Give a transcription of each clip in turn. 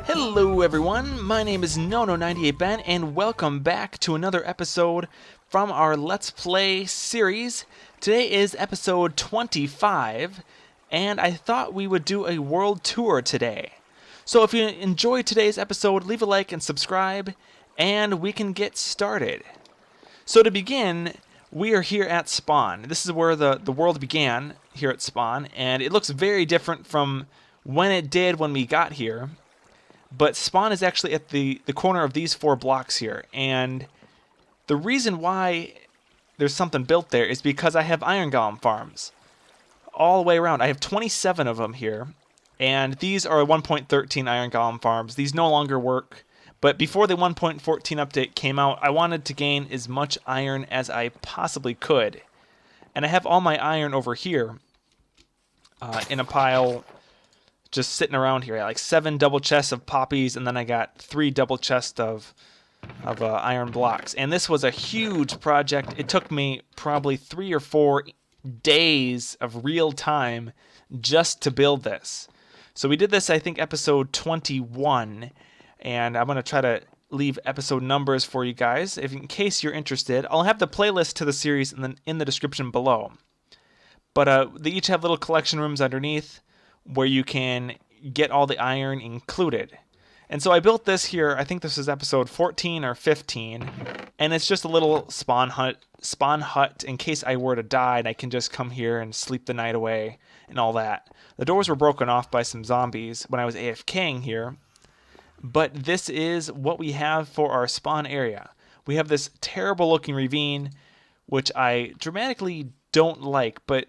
Hello everyone, my name is Nono98Ben and welcome back to another episode from our Let's Play series. Today is episode 25 and I thought we would do a world tour today. So if you enjoyed today's episode, leave a like and subscribe and we can get started. So to begin, we are here at Spawn. This is where the world began here at Spawn, and it looks very different from when it did when we got here. But Spawn is actually at the corner of these 4 blocks here, and the reason why there's something built there is because I have iron golem farms all the way around. I have 27 of them here, and these are 1.13 iron golem farms. These no longer work, but before the 1.14 update came out, I wanted to gain as much iron as I possibly could. And I have all my iron over here in a pile just sitting around here. I got like 7 double chests of poppies, and then I got 3 double chests of iron blocks. And this was a huge project. It took me probably 3 or 4 days of real time just to build this. So we did this, I think, episode 21, and I'm going to try to leave episode numbers for you guys in case you're interested. I'll have the playlist to the series in the description below. But they each have little collection rooms underneath where you can get all the iron included. And so I built this here, I think this is episode 14 or 15, and it's just a little spawn hut in case I were to die, and I can just come here and sleep the night away and all that. The doors were broken off by some zombies when I was AFKing here, but this is what we have for our spawn area. We have this terrible looking ravine, which I dramatically don't like, but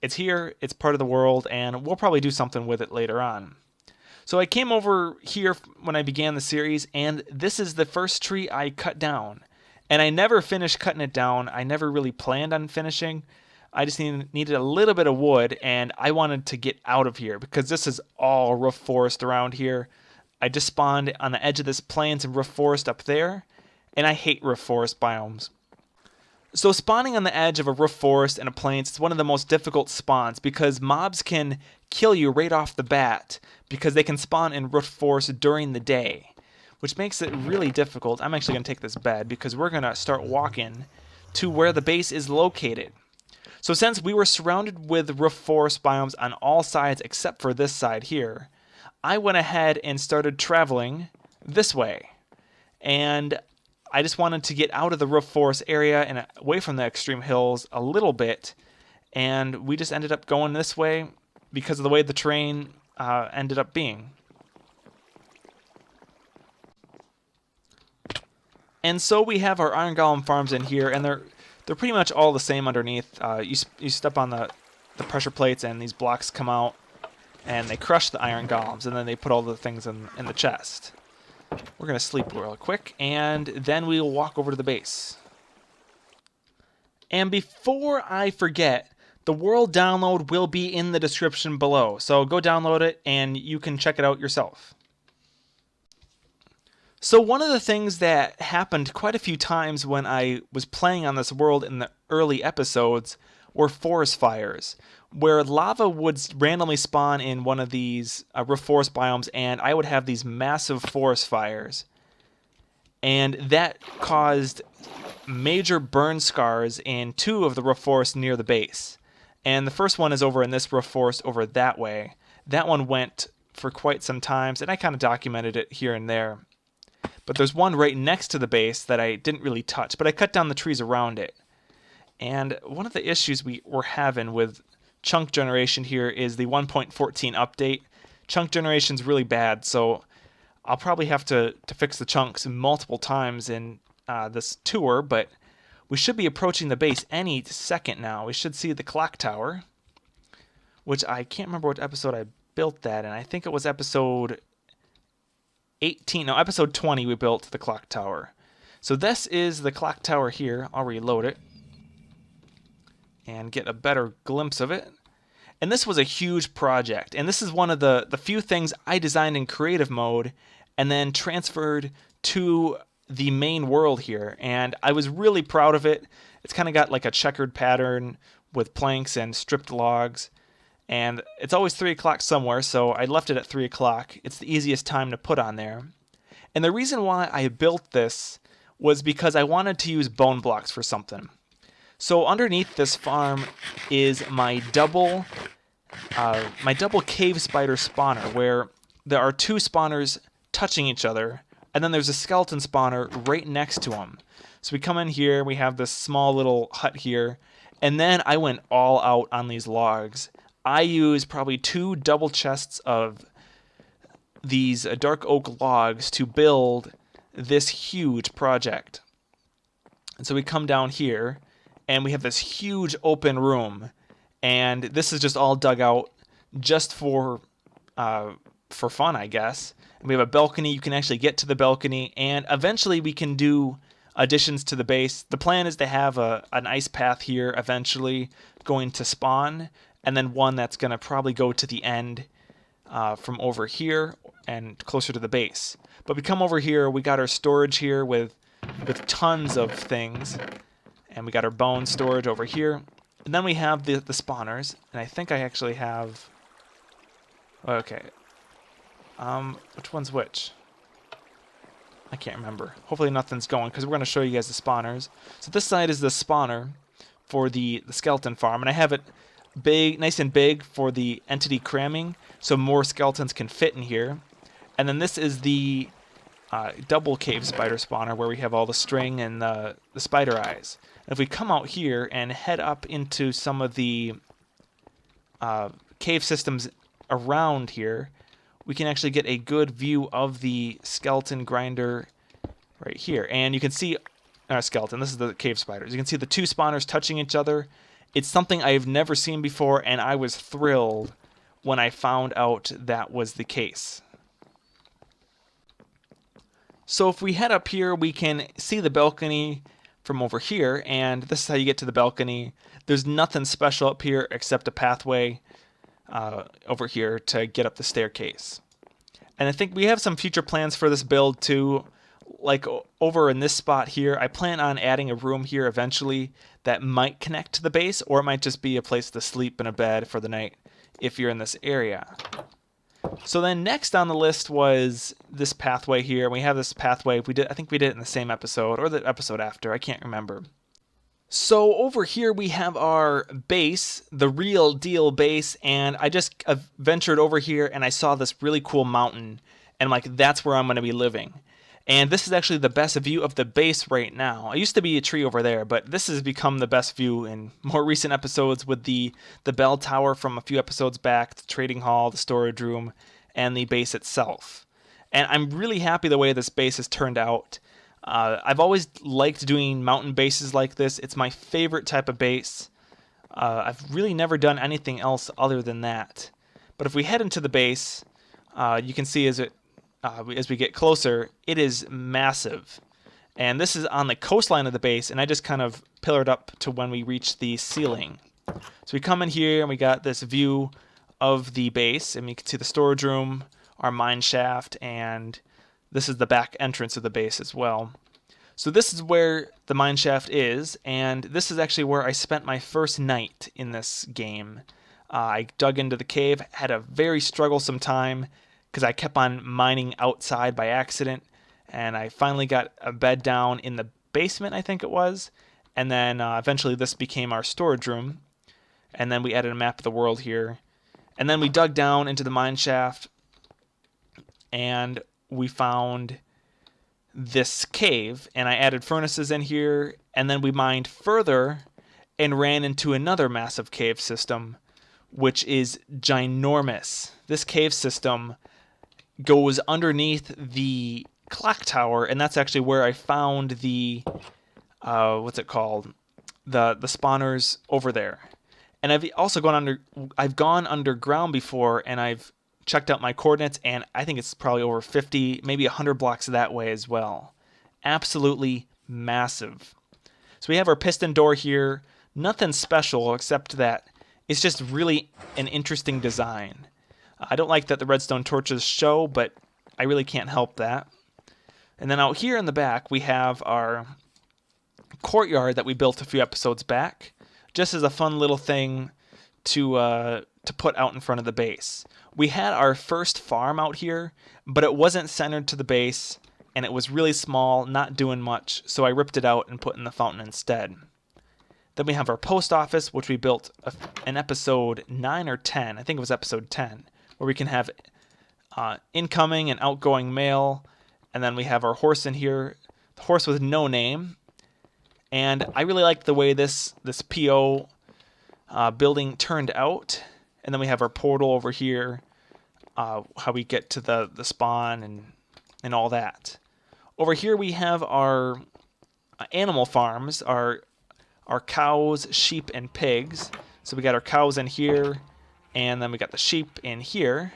it's here, it's part of the world, and we'll probably do something with it later on. So I came over here when I began the series, and this is the first tree I cut down. And I never finished cutting it down. I never really planned on finishing. I just needed a little bit of wood, and I wanted to get out of here because this is all roof forest around here. I just spawned on the edge of this plains and roof forest up there, and I hate roof forest biomes. So spawning on the edge of a roof forest and a plains is one of the most difficult spawns because mobs can kill you right off the bat because they can spawn in roof forest during the day, which makes it really difficult. I'm actually going to take this bed because we're going to start walking to where the base is located. So since we were surrounded with roof forest biomes on all sides except for this side here, I went ahead and started traveling this way. And I just wanted to get out of the roof forest area and away from the extreme hills a little bit, and we just ended up going this way because of the way the terrain ended up being. And so we have our iron golem farms in here, and they're pretty much all the same underneath. You step on the pressure plates, and these blocks come out, and they crush the iron golems, and then they put all the things in the chest. We're going to sleep real quick, and then we'll walk over to the base. And before I forget, the world download will be in the description below. So go download it, and you can check it out yourself. So one of the things that happened quite a few times when I was playing on this world in the early episodes were forest fires, where lava would randomly spawn in one of these roof forest biomes, and I would have these massive forest fires. And that caused major burn scars in 2 of the roof forests near the base. And the first one is over in this roof forest over that way. That one went for quite some times, and I kind of documented it here and there. But there's one right next to the base that I didn't really touch, but I cut down the trees around it. And one of the issues we're having with chunk generation here is the 1.14 update. Chunk generation's really bad, so I'll probably have to fix the chunks multiple times in this tour, but we should be approaching the base any second now. We should see the clock tower, which I can't remember what episode I built that in. I think it was episode 18, no, episode 20 we built the clock tower. So this is the clock tower here. I'll reload it and get a better glimpse of it. And this was a huge project, and this is one of the few things I designed in creative mode and then transferred to the main world here, and I was really proud of it. It's kind of got like a checkered pattern with planks and stripped logs, And it's always 3 o'clock somewhere, so I left it at 3 o'clock. It's the easiest time to put on there. And the reason why I built this was because I wanted to use bone blocks for something. So underneath this farm is my double cave spider spawner, where there are 2 spawners touching each other, and then there's a skeleton spawner right next to them. So we come in here, we have this small little hut here, and then I went all out on these logs. I used probably 2 double chests of these dark oak logs to build this huge project. And so we come down here, and we have this huge open room, and this is just all dug out just for fun, I guess. And we have a balcony. You can actually get to the balcony, and eventually we can do additions to the base. The plan is to have an ice path here eventually going to spawn, and then one that's going to probably go to the end from over here and closer to the base. But we come over here, we got our storage here with tons of things, and we got our bone storage over here. And then we have the spawners, and I think I actually have... Okay. Which one's which? I can't remember. Hopefully nothing's going, because we're going to show you guys the spawners. So this side is the spawner for the skeleton farm, and I have it big, nice and big for the entity cramming, so more skeletons can fit in here. And then this is the double cave spider spawner, where we have all the string and the spider eyes. And if we come out here and head up into some of the cave systems around here, we can actually get a good view of the skeleton grinder right here. And you can see our skeleton. This is the cave spiders. You can see the 2 spawners touching each other. It's something I've never seen before, and I was thrilled when I found out that was the case. So if we head up here, we can see the balcony from over here, and this is how you get to the balcony. There's nothing special up here except a pathway over here to get up the staircase. And I think we have some future plans for this build too. Like over in this spot here, I plan on adding a room here eventually that might connect to the base, or it might just be a place to sleep in a bed for the night if you're in this area. So then next on the list was this pathway here. We have this pathway. I think we did it in the same episode or the episode after. I can't remember. So over here we have our base, the real deal base, and I just ventured over here and I saw this really cool mountain, and I'm like, that's where I'm going to be living. And this is actually the best view of the base right now. It used to be a tree over there, but this has become the best view in more recent episodes with the bell tower from a few episodes back, the trading hall, the storage room, and the base itself. And I'm really happy the way this base has turned out. I've always liked doing mountain bases like this. It's my favorite type of base. I've really never done anything else other than that. But if we head into the base, you can see as we get closer, it is massive. And this is on the coastline of the base, and I just kind of pillared up to when we reach the ceiling. So we come in here, and we got this view of the base, and we can see the storage room, our mine shaft, and this is the back entrance of the base as well. So this is where the mine shaft is, and this is actually where I spent my first night in this game. I dug into the cave, had a very strugglesome time, because I kept on mining outside by accident, and I finally got a bed down in the basement, I think it was, and then eventually this became our storage room, and then we added a map of the world here, and then we dug down into the mine shaft, and we found this cave, and I added furnaces in here, and then we mined further and ran into another massive cave system, which is ginormous. This cave system goes underneath the clock tower, and that's actually where I found the what's it called, the spawners over there. And I've also gone underground before, and I've checked out my coordinates, and I think it's probably over 50, maybe 100 blocks that way as well. Absolutely massive. So we have our piston door here. Nothing special except that it's just really an interesting design. I don't like that the redstone torches show, but I really can't help that. And then out here in the back, we have our courtyard that we built a few episodes back, just as a fun little thing to to put out in front of the base. We had our first farm out here, but it wasn't centered to the base, and it was really small, not doing much, so I ripped it out and put in the fountain instead. Then we have our post office, which we built in episode 9 or 10. I think it was episode 10, where we can have incoming and outgoing mail. And then we have our horse in here, the horse with no name. And I really like the way this PO building turned out. And then we have our portal over here, how we get to the spawn and all that. Over here we have our animal farms, our cows, sheep, and pigs. So we got our cows in here, and then we got the sheep in here.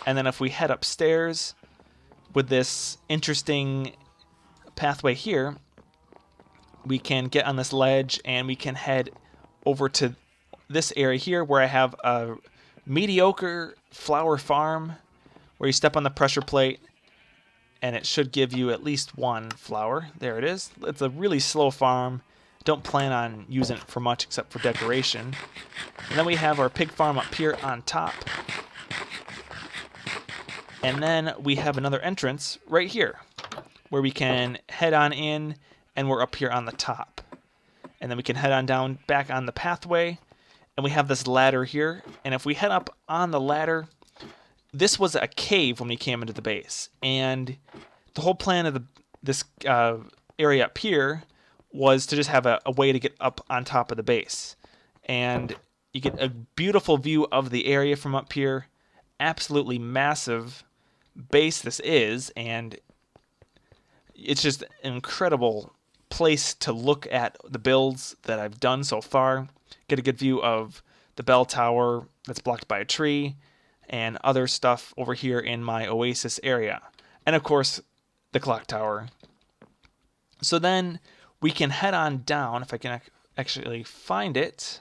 And then if we head upstairs with this interesting pathway here, we can get on this ledge and we can head over to this area here where I have a mediocre flower farm where you step on the pressure plate and it should give you at least one flower. There it is. It's a really slow farm. Don't plan on using it for much except for decoration. And then we have our pig farm up here on top. And then we have another entrance right here where we can head on in, and we're up here on the top. And then we can head on down back on the pathway, and we have this ladder here. And if we head up on the ladder, this was a cave when we came into the base. And the whole plan of this area up here was to just have a way to get up on top of the base. And you get a beautiful view of the area from up here. Absolutely massive base this is, and it's just an incredible place to look at the builds that I've done so far. Get a good view of the bell tower that's blocked by a tree and other stuff over here in my oasis area. And of course, the clock tower. So then we can head on down, if I can actually find it.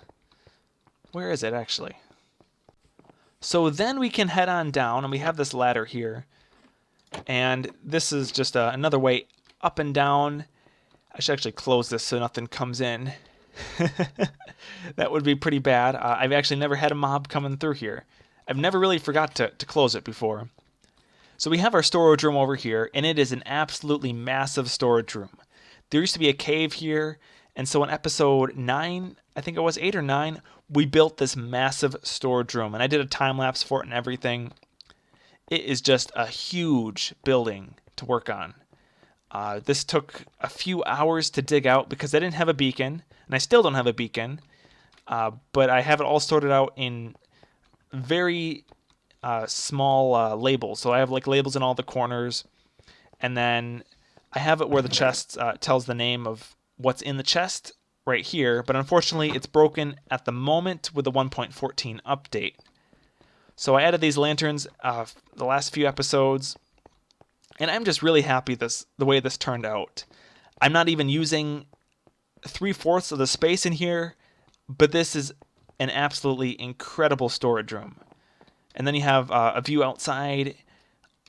Where is it actually? So then we can head on down, and we have this ladder here. And this is just another way up and down. I should actually close this so nothing comes in. That would be pretty bad. I've actually never had a mob coming through here. I've never really forgot to close it before. So we have our storage room over here, and it is an absolutely massive storage room. There used to be a cave here, and so in episode 9, I think it was 8 or 9, we built this massive storage room, and I did a time-lapse for it and everything. It is just a huge building to work on. This took a few hours to dig out because I didn't have a beacon, and I still don't have a beacon, but I have it all sorted out in very small labels. So I have like labels in all the corners, and then I have it where the chest tells the name of what's in the chest right here, but unfortunately it's broken at the moment with the 1.14 update. So I added these lanterns the last few episodes, and I'm just really happy the way this turned out. I'm not even using 3/4 of the space in here, but this is an absolutely incredible storage room. And then you have a view outside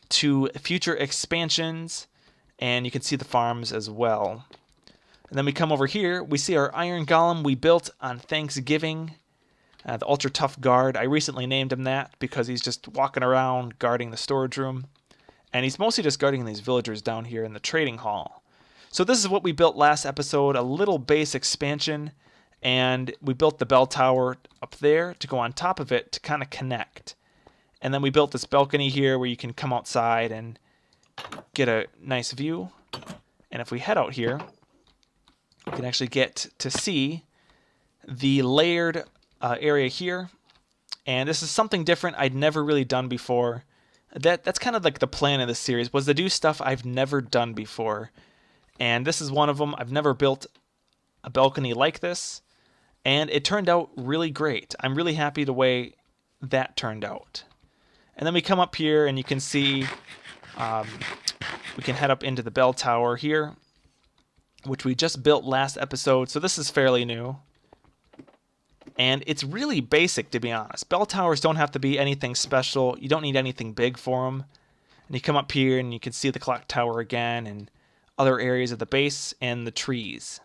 to future expansions, and you can see the farms as well. And then we come over here, we see our iron golem we built on Thanksgiving, the ultra tough guard. I recently named him that because he's just walking around guarding the storage room. And he's mostly just guarding these villagers down here in the trading hall. So this is what we built last episode, a little base expansion. And we built the bell tower up there to go on top of it to kind of connect. And then we built this balcony here where you can come outside and get a nice view. And if we head out here, we can actually get to see the layered area here. And this is something different I'd never really done before. That's kind of like the plan of this series, was to do stuff I've never done before. And this is one of them. I've never built a balcony like this, and it turned out really great. I'm really happy the way that turned out. And then we come up here, and you can see we can head up into the bell tower here, which we just built last episode, so this is fairly new. And it's really basic, to be honest. Bell towers don't have to be anything special. You don't need anything big for them. And you come up here and you can see the clock tower again and other areas of the base and the trees.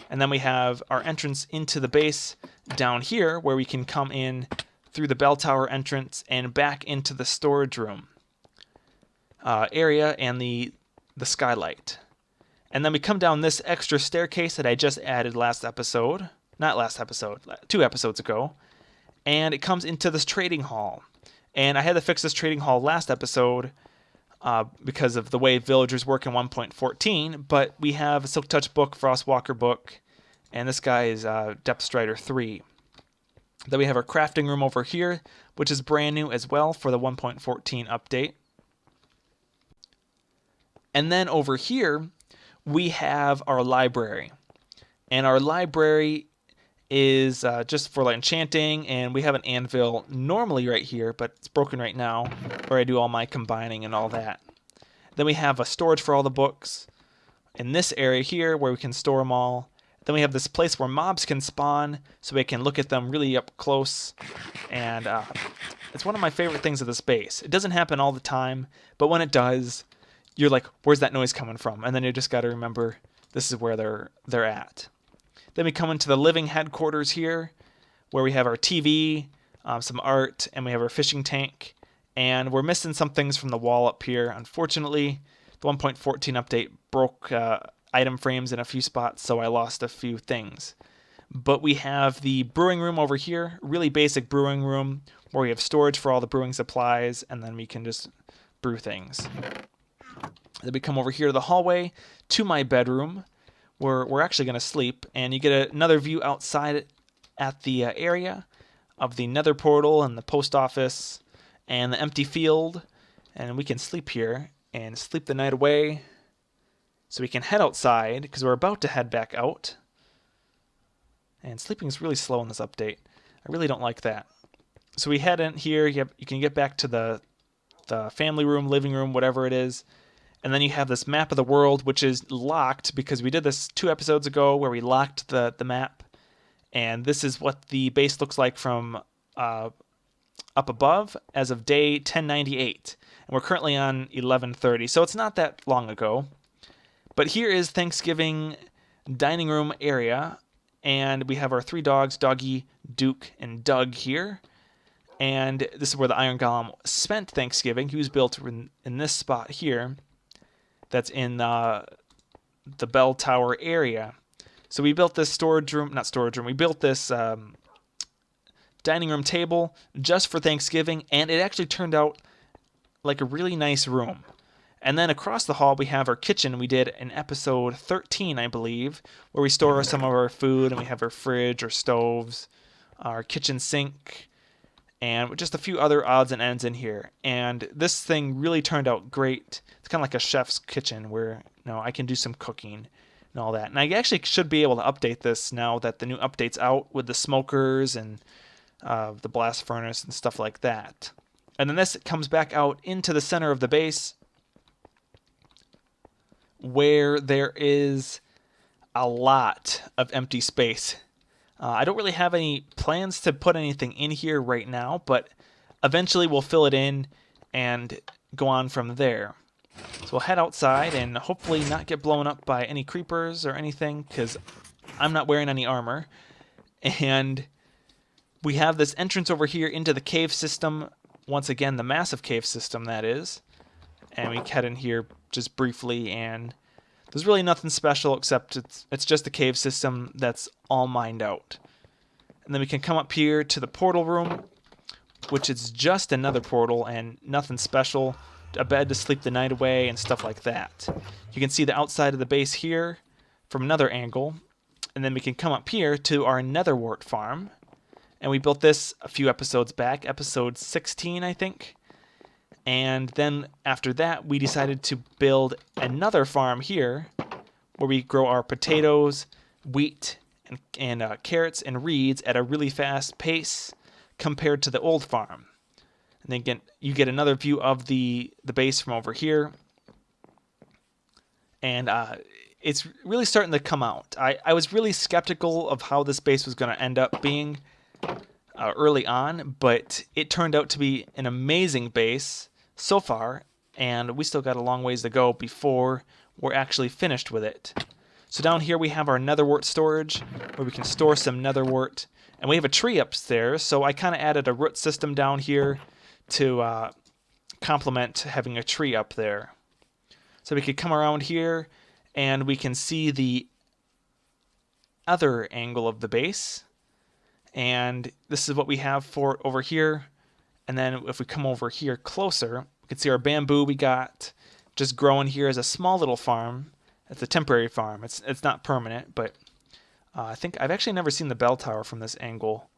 And then we have our entrance into the base down here, where we can come in through the bell tower entrance and back into the storage room area and the skylight. And then we come down this extra staircase that I just added last episode. Not last episode, 2 episodes ago. And it comes into this trading hall. And I had to fix this trading hall last episode because of the way villagers work in 1.14. But we have a Silk Touch book, Frostwalker book, and this guy is Depth Strider 3. Then we have our crafting room over here, which is brand new as well for the 1.14 update. And then over here, we have our library. And our library is just for like enchanting, and we have an anvil normally right here, but it's broken right now, where I do all my combining and all that. Then we have a storage for all the books in this area here where we can store them all. Then we have this place where mobs can spawn, so we can look at them really up close. And it's one of my favorite things of this base. It doesn't happen all the time, but when it does, you're like, where's that noise coming from? And then you just got to remember this is where they're at. Then we come into the living headquarters here, where we have our TV, some art, and we have our fishing tank. And we're missing some things from the wall up here. Unfortunately, the 1.14 update broke item frames in a few spots, so I lost a few things. But we have the brewing room over here, really basic brewing room, where we have storage for all the brewing supplies, and then we can just brew things. Then we come over here to the hallway to my bedroom, where we're actually going to sleep, and you get another view outside at the area of the nether portal and the post office and the empty field, and we can sleep here and sleep the night away. So we can head outside, because we're about to head back out. And sleeping is really slow in this update. I really don't like that. So we head in here, you can get back to the family room, living room, whatever it is. And then you have this map of the world, which is locked, because we did this 2 episodes ago where we locked the map. And this is what the base looks like from up above as of day 1098. And we're currently on 1130, so it's not that long ago. But here is Thanksgiving dining room area, and we have our 3 dogs, Doggy, Duke, and Doug here. And this is where the Iron Golem spent Thanksgiving. He was built in this spot here. That's in the bell tower area. So we built this we built this dining room table just for Thanksgiving, and it actually turned out like a really nice room. And then across the hall, we have our kitchen. We did in episode 13, I believe, where we store some of our food, and we have our fridge, our stoves, our kitchen sink, and just a few other odds and ends in here. And this thing really turned out great. It's kind of like a chef's kitchen where I can do some cooking and all that. And I actually should be able to update this now that the new update's out with the smokers and the blast furnace and stuff like that. And then this comes back out into the center of the base, where there is a lot of empty space. I don't really have any plans to put anything in here right now, but eventually we'll fill it in and go on from there. So we'll head outside and hopefully not get blown up by any creepers or anything, because I'm not wearing any armor. And we have this entrance over here into the cave system. Once again, the massive cave system, that is. And we head in here just briefly, and there's really nothing special except it's just a cave system that's all mined out. And then we can come up here to the portal room, which is just another portal and nothing special. A bed to sleep the night away and stuff like that. You can see the outside of the base here from another angle. And then we can come up here to our netherwort farm. And we built this a few episodes back, episode 16, I think. And then after that, we decided to build another farm here where we grow our potatoes, wheat, and carrots and reeds at a really fast pace compared to the old farm. And then again, you get another view of the base from over here. And it's really starting to come out. I was really skeptical of how this base was going to end up being early on, but it turned out to be an amazing base so far, and we still got a long ways to go before we're actually finished with it. So down here we have our netherwort storage, where we can store some netherwort. And we have a tree upstairs, so I kind of added a root system down here to complement having a tree up there. So we could come around here, and we can see the other angle of the base. And this is what we have for it over here. And then if we come over here closer, we can see our bamboo we got just growing here as a small little farm. It's a temporary farm. It's not permanent, but I think I've actually never seen the bell tower from this angle.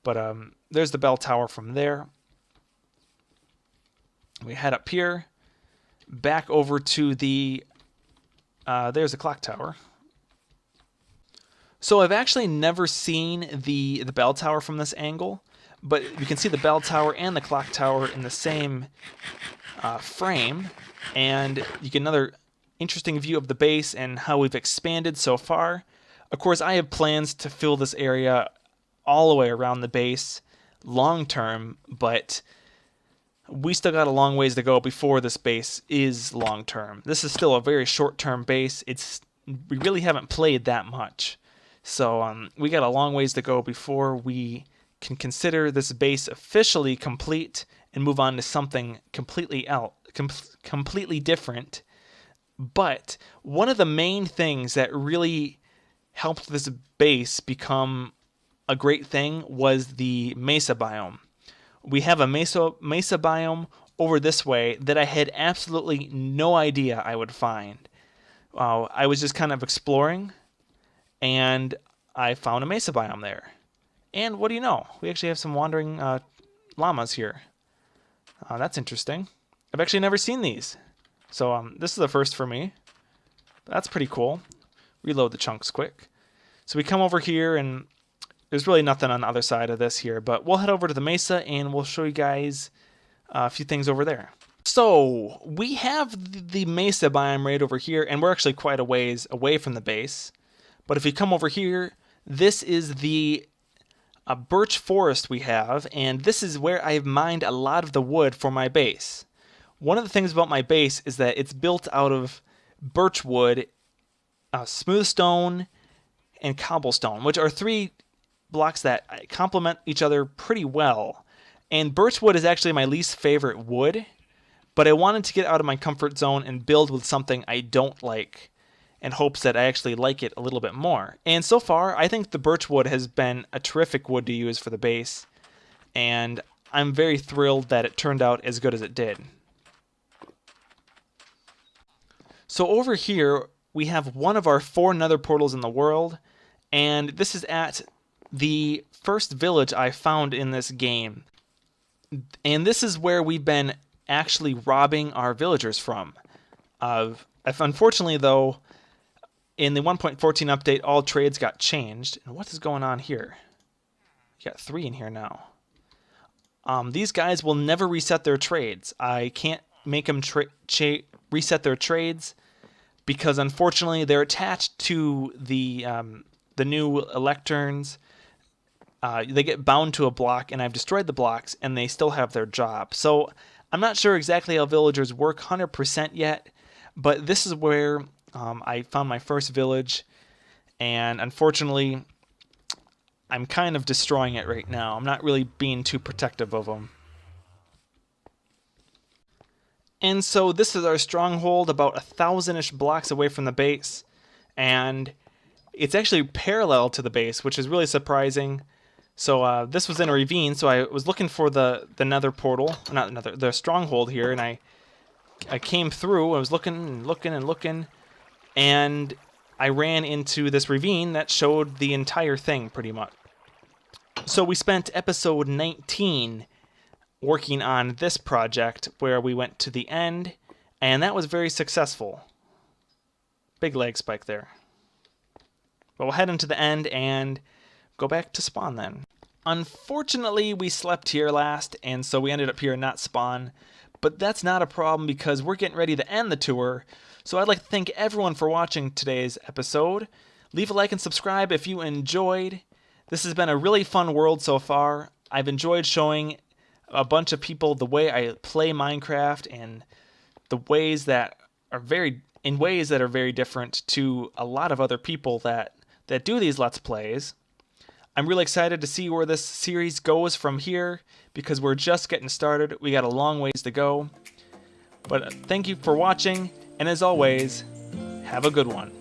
But there's the bell tower from there. We head up here, back over to the, there's the clock tower. So I've actually never seen the bell tower from this angle, but you can see the bell tower and the clock tower in the same frame, and you get another interesting view of the base and how we've expanded so far. Of course, I have plans to fill this area all the way around the base long term, but we still got a long ways to go before this base is long term. This is still a very short term base. We really haven't played that much. So we got a long ways to go before we can consider this base officially complete and move on to something completely different. But one of the main things that really helped this base become a great thing was the mesa biome. We have a mesa biome over this way that I had absolutely no idea I would find. I was just kind of exploring, and I found a mesa biome there. And what do you know? We actually have some wandering llamas here. That's interesting. I've actually never seen these. So this is the first for me. That's pretty cool. Reload the chunks quick. So we come over here, and there's really nothing on the other side of this here, but we'll head over to the mesa and we'll show you guys a few things over there. So we have the mesa biome right over here, and we're actually quite a ways away from the base. But if we come over here, this is the birch forest we have, and this is where I've mined a lot of the wood for my base. One of the things about my base is that it's built out of birch wood, smooth stone, and cobblestone, which are three blocks that complement each other pretty well. And birch wood is actually my least favorite wood, but I wanted to get out of my comfort zone and build with something I don't like, in hopes that I actually like it a little bit more. And so far, I think the birch wood has been a terrific wood to use for the base, and I'm very thrilled that it turned out as good as it did. So over here, we have one of our 4 nether portals in the world, and this is at the first village I found in this game. And this is where we've been actually robbing our villagers from. Unfortunately, though, in the 1.14 update, all trades got changed. And what is going on here? You got 3 in here now. These guys will never reset their trades. I can't make them reset their trades because, unfortunately, they're attached to the new lecterns. They get bound to a block, and I've destroyed the blocks, and they still have their job. So I'm not sure exactly how villagers work 100% yet, but this is where I found my first village, and unfortunately, I'm kind of destroying it right now. I'm not really being too protective of them. And so this is our stronghold, about 1,000-ish blocks away from the base, and it's actually parallel to the base, which is really surprising. So this was in a ravine, so I was looking for the nether portal, the stronghold here, and I came through. I was looking, and I ran into this ravine that showed the entire thing pretty much. So we spent episode 19 working on this project where we went to the end, and that was very successful. Big lag spike there. But we'll head into the end and go back to spawn then. Unfortunately, we slept here last, and so we ended up here and not spawn. But that's not a problem because we're getting ready to end the tour. So I'd like to thank everyone for watching today's episode. Leave a like and subscribe if you enjoyed. This has been a really fun world so far. I've enjoyed showing a bunch of people the way I play Minecraft and the ways that very in ways that are very different to a lot of other people that do these Let's Plays. I'm really excited to see where this series goes from here because we're just getting started. We got a long ways to go. But thank you for watching, and as always, have a good one.